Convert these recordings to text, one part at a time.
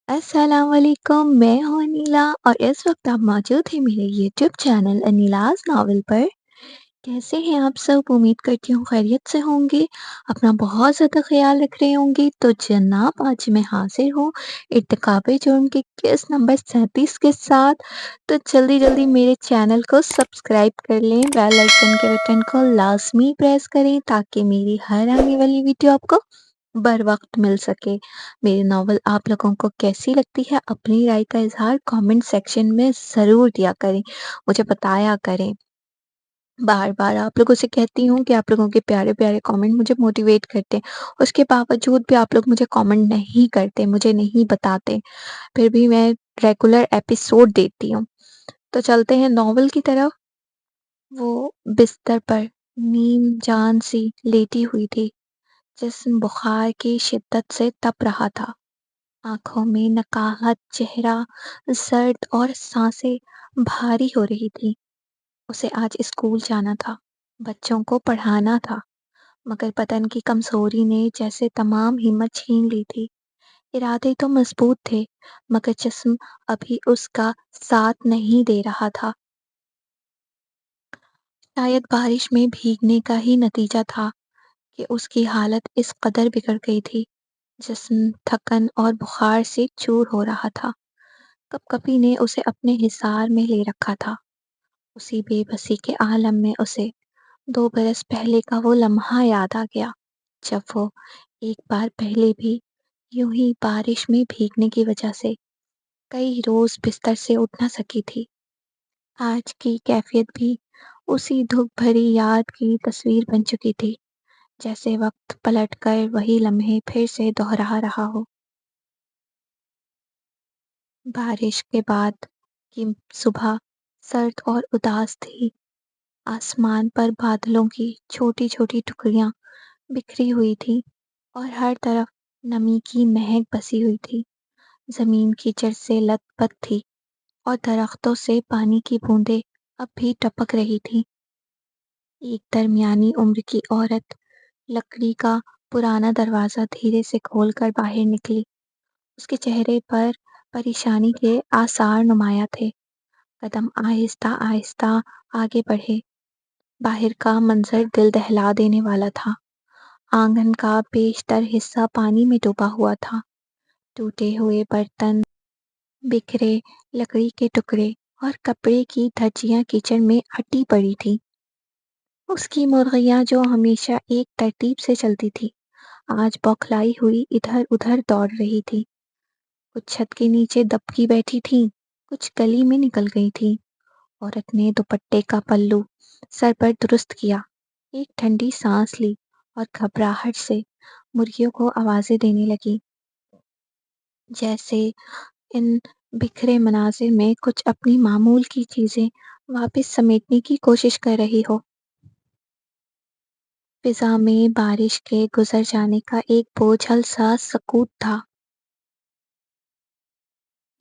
السلام علیکم، میں ہوں انیلا اور اس وقت آپ موجود ہیں میرے یوٹیوب چینل انیلاز ناول پر۔ کیسے ہیں آپ سب؟ امید کرتی ہوں خیریت سے ہوں گے، اپنا بہت زیادہ خیال رکھ رہے ہوں گے۔ تو جناب آج میں حاضر ہوں ارتکاب جرم کے کیس نمبر 37 کے ساتھ۔ تو جلدی جلدی میرے چینل کو سبسکرائب کر لیں، بیل آئیکن کے بٹن کو لازمی پریس کریں تاکہ میری ہر آنے والی ویڈیو آپ کو بر وقت مل سکے۔ میری ناول آپ لوگوں کو کیسی لگتی ہے اپنی رائے کا اظہار کامنٹ سیکشن میں ضرور دیا کریں، مجھے بتایا کریں۔ بار بار آپ لوگوں سے کہتی ہوں کہ آپ لوگوں کے پیارے پیارے کامنٹ مجھے موٹیویٹ کرتے ہیں، اس کے باوجود بھی آپ لوگ مجھے کامنٹ نہیں کرتے، مجھے نہیں بتاتے، پھر بھی میں ریگولر ایپیسوڈ دیتی ہوں۔ تو چلتے ہیں ناول کی طرف۔ وہ بستر پر نیم جان سی لیٹی ہوئی تھی، جسم بخار کی شدت سے تپ رہا تھا، آنکھوں میں نقاہت، چہرہ سرد اور سانسیں بھاری ہو رہی تھی۔ اسے آج اسکول جانا تھا، بچوں کو پڑھانا تھا، مگر بدن کی کمزوری نے جیسے تمام ہمت چھین لی تھی۔ ارادے تو مضبوط تھے، مگر جسم ابھی اس کا ساتھ نہیں دے رہا تھا۔ شاید بارش میں بھیگنے کا ہی نتیجہ تھا کہ اس کی حالت اس قدر بگڑ گئی تھی۔ جسم تھکن اور بخار سے چور ہو رہا تھا۔ کپ کپی نے اسے اپنے حصار میں لے رکھا تھا۔ اسی بے بسی کے عالم میں اسے 2 برس پہلے کا وہ لمحہ یاد آ گیا، جب وہ ایک بار پہلے بھی یوں ہی بارش میں بھیگنے کی وجہ سے کئی روز بستر سے اٹھ نہ سکی تھی۔ آج کی کیفیت بھی اسی دھوپ بھری یاد کی تصویر بن چکی تھی، جیسے وقت پلٹ کر وہی لمحے پھر سے دہرا رہا ہو۔ بارش کے بعد کی صبح سرد اور اداس تھی۔ آسمان پر بادلوں کی چھوٹی چھوٹی ٹکڑیاں بکھری ہوئی تھی اور ہر طرف نمی کی مہک بسی ہوئی تھی۔ زمین کیچڑ سے لت پت تھی اور درختوں سے پانی کی بوندیں اب بھی ٹپک رہی تھی۔ ایک درمیانی عمر کی عورت لکڑی کا پرانا دروازہ دھیرے سے کھول کر باہر نکلی۔ اس کے چہرے پر پریشانی کے آثار نمایاں تھے۔ قدم آہستہ آہستہ آگے بڑھے۔ باہر کا منظر دل دہلا دینے والا تھا۔ آنگن کا بیشتر حصہ پانی میں ڈوبا ہوا تھا۔ ٹوٹے ہوئے برتن، بکھرے لکڑی کے ٹکڑے اور کپڑے کی دھجیاں کچن میں اٹی پڑی تھی۔ اس کی مرغیاں جو ہمیشہ ایک ترتیب سے چلتی تھی، آج بوکھلائی ہوئی ادھر ادھر دوڑ رہی تھی۔ کچھ چھت کے نیچے دبکی بیٹھی تھیں، کچھ گلی میں نکل گئی تھیں۔ عورت نے دوپٹے کا پلو سر پر درست کیا، ایک ٹھنڈی سانس لی اور گھبراہٹ سے مرغیوں کو آوازیں دینے لگی، جیسے ان بکھرے مناظر میں کچھ اپنی معمول کی چیزیں واپس سمیٹنے کی کوشش کر رہی ہو۔ فضا میں بارش کے گزر جانے کا ایک بوجھل سا سکوت تھا۔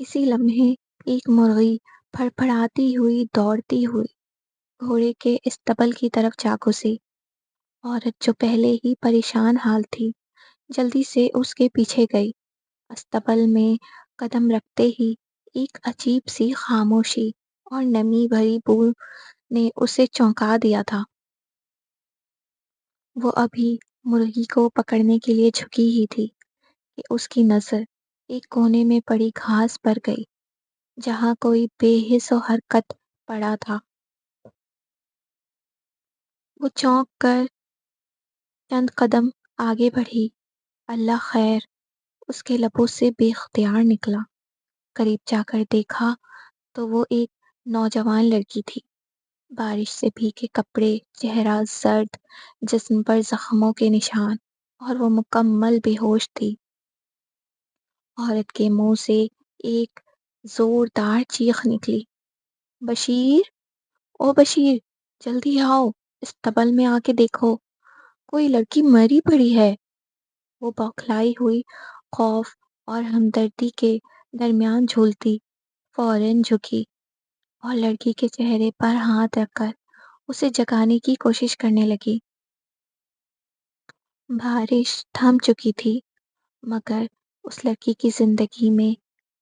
اسی لمحے ایک مرغی پھڑپھڑاتی ہوئی دوڑتی ہوئی گھوڑے کے استبل کی طرف جا گھسی۔ عورت جو پہلے ہی پریشان حال تھی، جلدی سے اس کے پیچھے گئی۔ استبل میں قدم رکھتے ہی ایک عجیب سی خاموشی اور نمی بھری بو نے اسے چونکا دیا تھا۔ وہ ابھی مرغی کو پکڑنے کے لیے جھکی ہی تھی کہ اس کی نظر ایک کونے میں پڑی گھاس پر گئی، جہاں کوئی بے حس و حرکت پڑا تھا۔ وہ چونک کر چند قدم آگے بڑھی۔ اللہ خیر، اس کے لبوں سے بے اختیار نکلا۔ قریب جا کر دیکھا تو وہ ایک نوجوان لڑکی تھی۔ بارش سے بھیگے کپڑے، چہرہ زرد، جسم پر زخموں کے نشان، اور وہ مکمل بے ہوش تھی۔ عورت کے منہ سے ایک زوردار چیخ نکلی، بشیر! او بشیر! جلدی آؤ، استبل میں آ کے دیکھو، کوئی لڑکی مری پڑی ہے۔ وہ بوکھلائی ہوئی، خوف اور ہمدردی کے درمیان جھولتی، فوراً جھکی اور لڑکی کے چہرے پر ہاتھ رکھ کر اسے جگانے کی کوشش کرنے لگی۔ بارش تھم چکی تھی، مگر اس لڑکی کی زندگی میں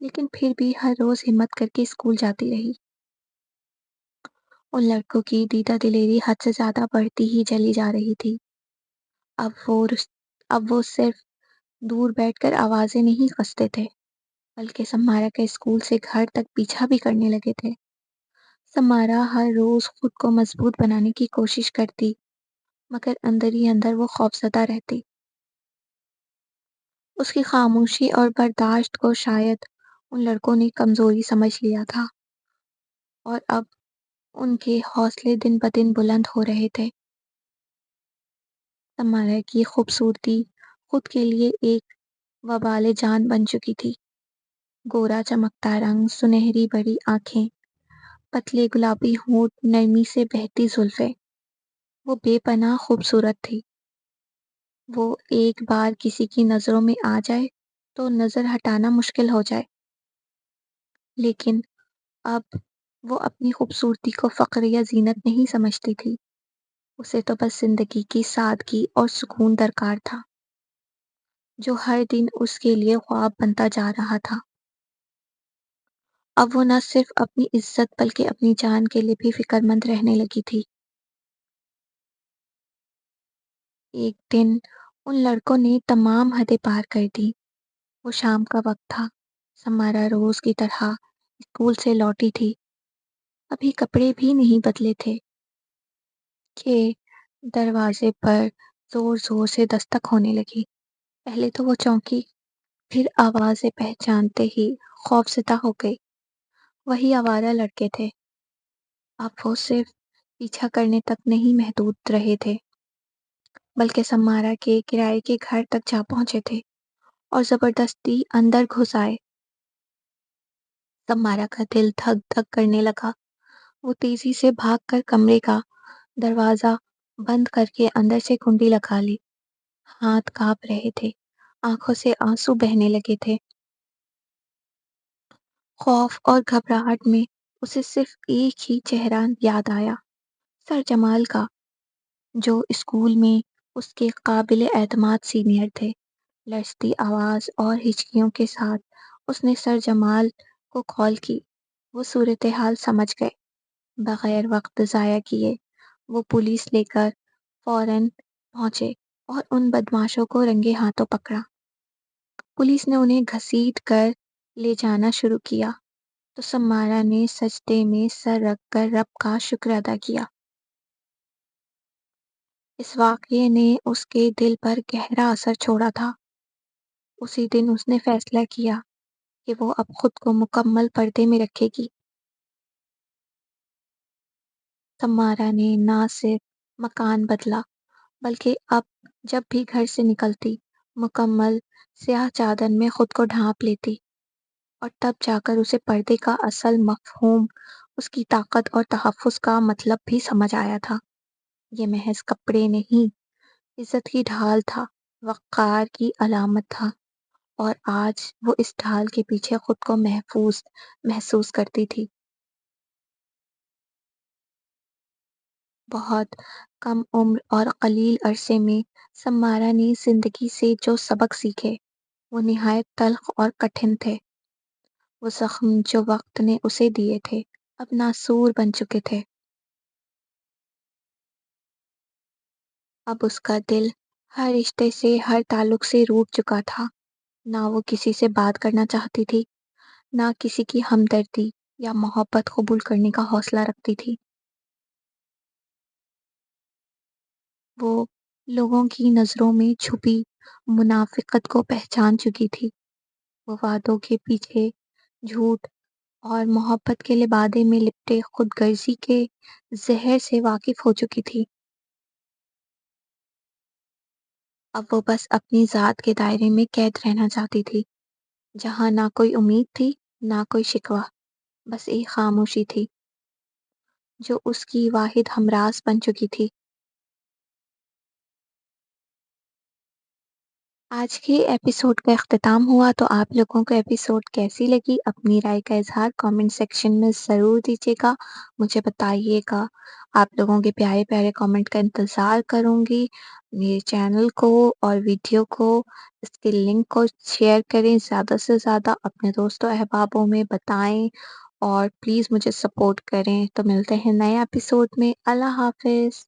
لیکن پھر بھی ہر روز ہمت کر کے اسکول جاتی رہی۔ ان لڑکوں کی دیدہ دلیری حد سے زیادہ بڑھتی ہی چلی جا رہی تھی۔ اب وہ رس اب وہ صرف دور بیٹھ کر آوازیں نہیں کستے تھے، بلکہ سمارا کے اسکول سے گھر تک پیچھا بھی کرنے لگے تھے۔ سمارا ہر روز خود کو مضبوط بنانے کی کوشش کرتی، مگر اندر ہی اندر وہ خوفزدہ رہتی۔ اس کی خاموشی اور برداشت کو شاید ان لڑکوں نے کمزوری سمجھ لیا تھا، اور اب ان کے حوصلے دن بدن بلند ہو رہے تھے۔ سمارا کی خوبصورتی خود کے لیے ایک وبال جان بن چکی تھی۔ گورا چمکتا رنگ، سنہری بڑی آنکھیں، پتلے گلابی ہونٹ، نرمی سے بہتی زلفیں، وہ بے پناہ خوبصورت تھی۔ وہ ایک بار کسی کی نظروں میں آ جائے تو نظر ہٹانا مشکل ہو جائے، لیکن اب وہ اپنی خوبصورتی کو فخر یا زینت نہیں سمجھتی تھی۔ اسے تو بس زندگی کی سادگی اور سکون درکار تھا، جو ہر دن اس کے لیے خواب بنتا جا رہا تھا۔ اب وہ نہ صرف اپنی عزت بلکہ اپنی جان کے لیے بھی فکر مند رہنے لگی تھی۔ ایک دن ان لڑکوں نے تمام حدیں پار کر دی۔ وہ شام کا وقت تھا۔ سمارا روز کی طرح اسکول سے لوٹی تھی۔ ابھی کپڑے بھی نہیں بدلے تھے کہ دروازے پر زور زور سے دستک ہونے لگی۔ پہلے تو وہ چونکی، پھر آوازیں پہچانتے ہی خوفزدہ ہو گئی۔ وہی آوارہ لڑکے تھے۔ اب وہ صرف پیچھا کرنے تک نہیں محدود رہے تھے، بلکہ سمارا کے کرائے کے گھر تک جا پہنچے تھے اور زبردستی اندر گھس آئے۔ سمارا کا دل دھک دھک کرنے لگا۔ وہ تیزی سے بھاگ کر کمرے کا دروازہ بند کر کے اندر سے کنڈی لگا لی۔ ہاتھ کانپ رہے تھے، آنکھوں سے آنسو بہنے لگے تھے۔ خوف اور گھبراہٹ میں اسے صرف ایک ہی چہرہ یاد آیا، سر جمال کا، جو اسکول میں اس کے قابل اعتماد سینئر تھے۔ لرزتی آواز اور ہچکیوں کے ساتھ اس نے سر جمال کو کال کی۔ وہ صورتحال سمجھ گئے۔ بغیر وقت ضائع کیے وہ پولیس لے کر فوراً پہنچے اور ان بدماشوں کو رنگے ہاتھوں پکڑا۔ پولیس نے انہیں گھسیٹ کر لے جانا شروع کیا تو سمارا نے سجدے میں سر رکھ کر رب کا شکر ادا کیا۔ اس واقعے نے اس کے دل پر گہرا اثر چھوڑا تھا۔ اسی دن اس نے فیصلہ کیا کہ وہ اب خود کو مکمل پردے میں رکھے گی۔ سمارا نے نہ صرف مکان بدلا، بلکہ اب جب بھی گھر سے نکلتی مکمل سیاہ چادر میں خود کو ڈھانپ لیتی، اور تب جا کر اسے پردے کا اصل مفہوم، اس کی طاقت اور تحفظ کا مطلب بھی سمجھ آیا تھا۔ یہ محض کپڑے نہیں، عزت کی ڈھال تھا، وقار کی علامت تھا، اور آج وہ اس ڈھال کے پیچھے خود کو محفوظ محسوس کرتی تھی۔ بہت کم عمر اور قلیل عرصے میں سمارا نے زندگی سے جو سبق سیکھے وہ نہایت تلخ اور کٹھن تھے۔ وہ زخم جو وقت نے اسے دیے تھے اب ناسور بن چکے تھے۔ اب اس کا دل ہر رشتے سے، ہر تعلق سے روٹھ چکا تھا۔ نہ وہ کسی سے بات کرنا چاہتی تھی، نہ کسی کی ہمدردی یا محبت قبول کرنے کا حوصلہ رکھتی تھی۔ وہ لوگوں کی نظروں میں چھپی منافقت کو پہچان چکی تھی۔ وہ وعدوں کے پیچھے جھوٹ اور محبت کے لبادے میں لپٹے خود غرضی کے زہر سے واقف ہو چکی تھی۔ اب وہ بس اپنی ذات کے دائرے میں قید رہنا چاہتی تھی، جہاں نہ کوئی امید تھی، نہ کوئی شکوہ، بس ایک خاموشی تھی جو اس کی واحد ہمراز بن چکی تھی۔ آج کے ایپیسوڈ کا اختتام ہوا تو آپ لوگوں کو ایپیسوڈ کیسی لگی اپنی رائے کا اظہار کامنٹ سیکشن میں ضرور دیجیے گا، مجھے بتائیے گا۔ آپ لوگوں کے پیارے پیارے کامنٹ کا انتظار کروں گی۔ میرے چینل کو اور ویڈیو کو، اس کے لنک کو شیئر کریں زیادہ سے زیادہ، اپنے دوستوں احبابوں میں بتائیں اور پلیز مجھے سپورٹ کریں۔ تو ملتے ہیں نئے ایپیسوڈ میں۔ اللہ حافظ۔